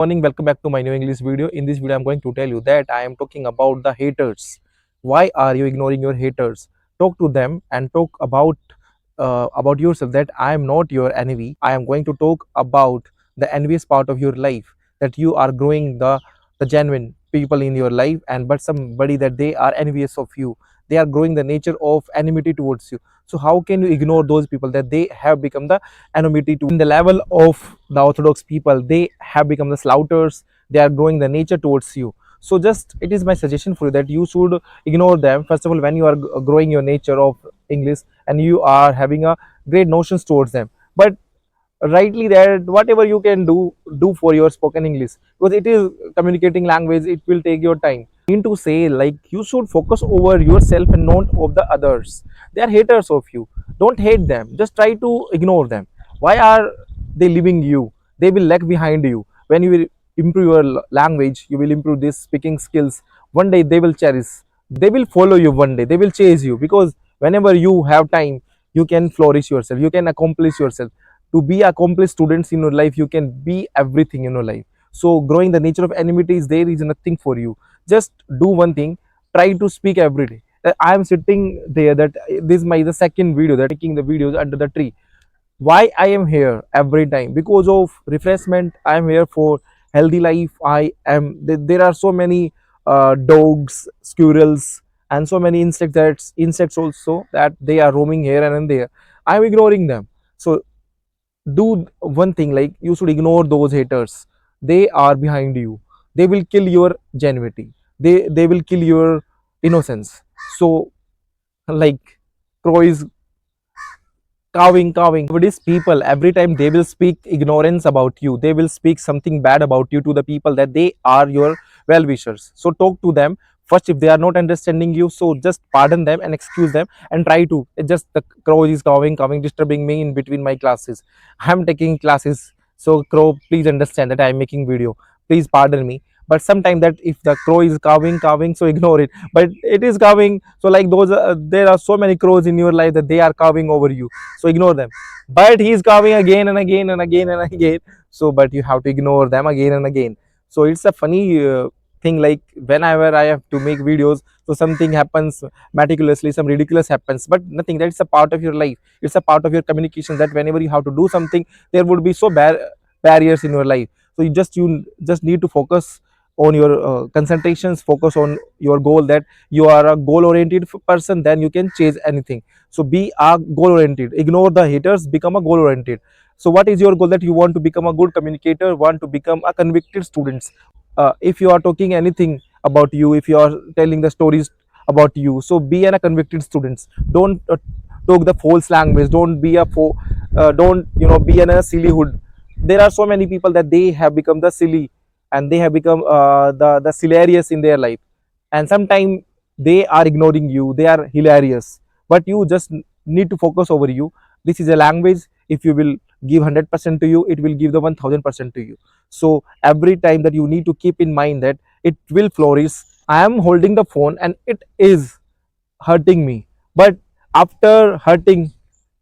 Morning, welcome back to my new English video. In this video I'm going to tell you that I am talking about the haters. Why are you ignoring your haters? Talk to them and talk about yourself, that I am not your enemy. I am going to talk about the envious part of your life, that you are growing the genuine people in your life, and but somebody that they are envious of you. They are growing the nature of enmity towards you. So how can you ignore those people, that they have become the enmity to in the level of the orthodox people? They have become the slaughters. They are growing the nature towards you. So just it is my suggestion for you that you should ignore them. First of all, when you are growing your nature of English and you are having a great notions towards them, but rightly that whatever you can do for your spoken English, because it is communicating language, it will take your time. I mean to say, like, you should focus over yourself and not of the others. They are haters of you. Don't hate them, just try to ignore them. Why are they leaving you? They will lag behind you. When you will improve your language, you will improve these speaking skills. One day they will cherish, they will follow you, one day they will chase you, because whenever you have time, you can flourish yourself, you can accomplish yourself. To be accomplished students in your life, you can be everything in your life. So growing the nature of enmity is there is nothing for you. Just do one thing, try to speak every day. I am sitting there, that this is my the second video, that making the videos under the tree. Why I am here every time? Because of refreshment. I am here for healthy life. There are so many dogs, squirrels, and so many insects also, that they are roaming here and there. I am ignoring them. So do one thing, like, you should ignore those haters. They are behind you. They will kill your genuinity. They will kill your innocence. So, like, crow is cowing. These people, every time they will speak ignorance about you, they will speak something bad about you to the people, that they are your well wishers. So talk to them first. If they are not understanding you, so just pardon them and excuse them, and try to it just the crow is cowing, disturbing me in between my classes. I'm taking classes. So crow, please understand that I'm making video. Please pardon me. But sometimes, that if the crow is cowing, so ignore it. But it is cowing, so like those there are so many crows in your life that they are cowing over you, so ignore them. But he's coming again and again and again and again. So but you have to ignore them again and again. So it's a funny thing, like, whenever I have to make videos, so something happens meticulously, some ridiculous happens, but nothing. That's a part of your life. It's a part of your communication, that whenever you have to do something, there would be so barriers in your life. So you just need to focus on your concentrations, focus on your goal, that you are a goal oriented person, then you can chase anything. So be a goal oriented, ignore the haters, become a goal oriented. So what is your goal? That you want to become a good communicator, want to become a convicted student. If you are talking anything about you, if you are telling the stories about you, so be a convicted students. Don't talk the false language. Don't be a don't be in a silly hood. There are so many people that they have become the silly, and they have become the hilarious in their life, and sometimes they are ignoring you, they are hilarious, but you just need to focus over you. This is a language. If you will give 100% to you, it will give the 1000% to you. So every time, that you need to keep in mind that it will flourish. I am holding the phone and it is hurting me, but after hurting,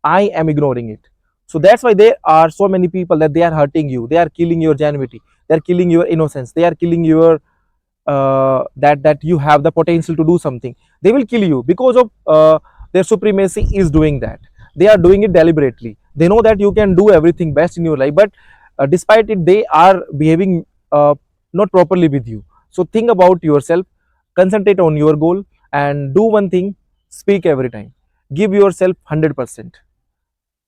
I am ignoring it. So that's why there are so many people that they are hurting you, they are killing your genuinity, they are killing your innocence, they are killing your that you have the potential to do something. They will kill you because of their supremacy is doing that. They are doing it deliberately. They know that you can do everything best in your life, but despite it, they are behaving not properly with you. So think about yourself, concentrate on your goal, and do one thing: speak every time, give yourself 100%.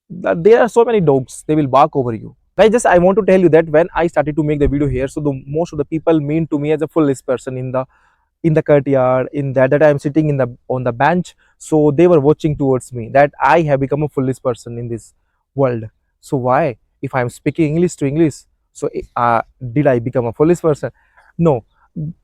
There are so many dogs, they will bark over you. Guys, just I want to tell you that when I started to make the video here, so the most of the people mean to me as a foolish person in the courtyard, in that I am sitting in the on the bench. So they were watching towards me, that I have become a foolish person in this world. So why, if I am speaking English to English, so did I become a foolish person? No.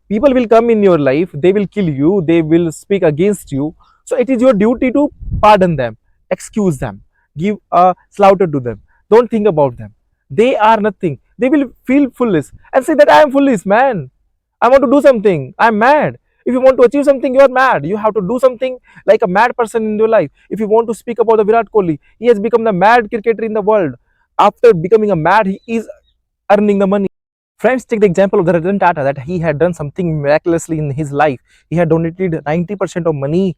People will come in your life, they will kill you, they will speak against you. So it is your duty to pardon them, excuse them, give a slaughter to them. Don't think about them. They are nothing. They will feel foolish and say that I am foolish, man. I want to do something. I'm mad. If you want to achieve something, you are mad. You have to do something like a mad person in your life. If you want to speak about the Virat Kohli, he has become the mad cricketer in the world. After becoming a mad, he is earning the money. Friends, take the example of the Ratan Tata, that he had done something miraculously in his life. He had donated 90% of money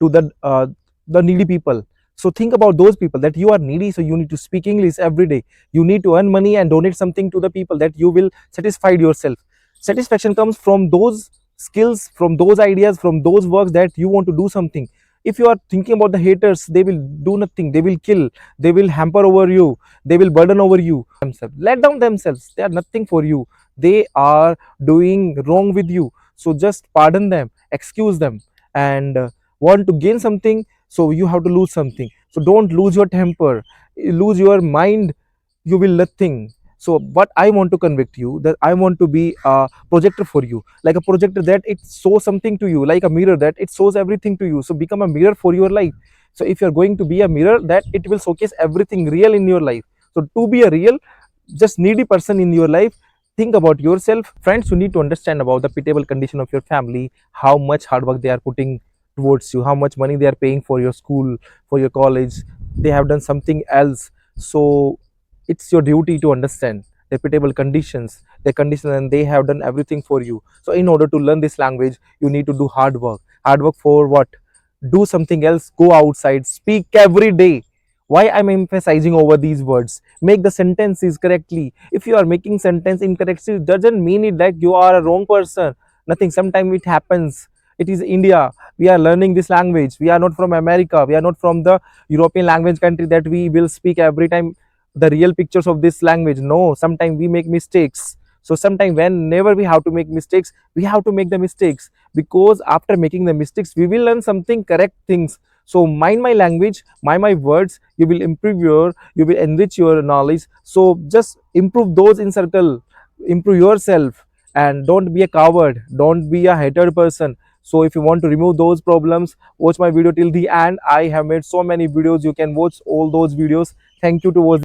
to the needy people. So think about those people, that you are needy, so you need to speak English every day. You need to earn money and donate something to the people, that you will satisfy yourself. Satisfaction comes from those skills, from those ideas, from those works, that you want to do something. If you are thinking about the haters, they will do nothing, they will kill, they will hamper over you, they will burden over you themselves, let down themselves, they are nothing for you, they are doing wrong with you. So just pardon them, excuse them, and want to gain something, so you have to lose something. So don't lose your temper, lose your mind, you will nothing. So what I want to convict you, that I want to be a projector for you, like a projector that it shows something to you, like a mirror that it shows everything to you. So become a mirror for your life. So if you're going to be a mirror, that it will showcase everything real in your life. So to be a real, just needy person in your life, think about yourself. Friends, you need to understand about the pitiable condition of your family, how much hard work they are putting towards you, how much money they are paying for your school, for your college. They have done something else. So it's your duty to understand their pitiable conditions, their conditions, and they have done everything for you. So in order to learn this language, you need to do hard work. Hard work for what? Do something else, go outside, speak every day. Why I'm emphasizing over these words? Make the sentences correctly. If you are making sentence incorrectly, doesn't mean it that you are a wrong person. Nothing. Sometimes it happens. It is India. We are learning this language. We are not from America. We are not from the European language country that we will speak every time the real pictures of this language. No, sometimes we make mistakes. So sometimes whenever we have to make mistakes, we have to make the mistakes, because after making the mistakes, we will learn something correct things. So mind my language, mind my words, you will improve your, you will enrich your knowledge. So just improve those in circle, improve yourself, and don't be a coward, don't be a hated person. So if you want to remove those problems, watch my video till the end. I have made so many videos, you can watch all those videos. Thank you to watch.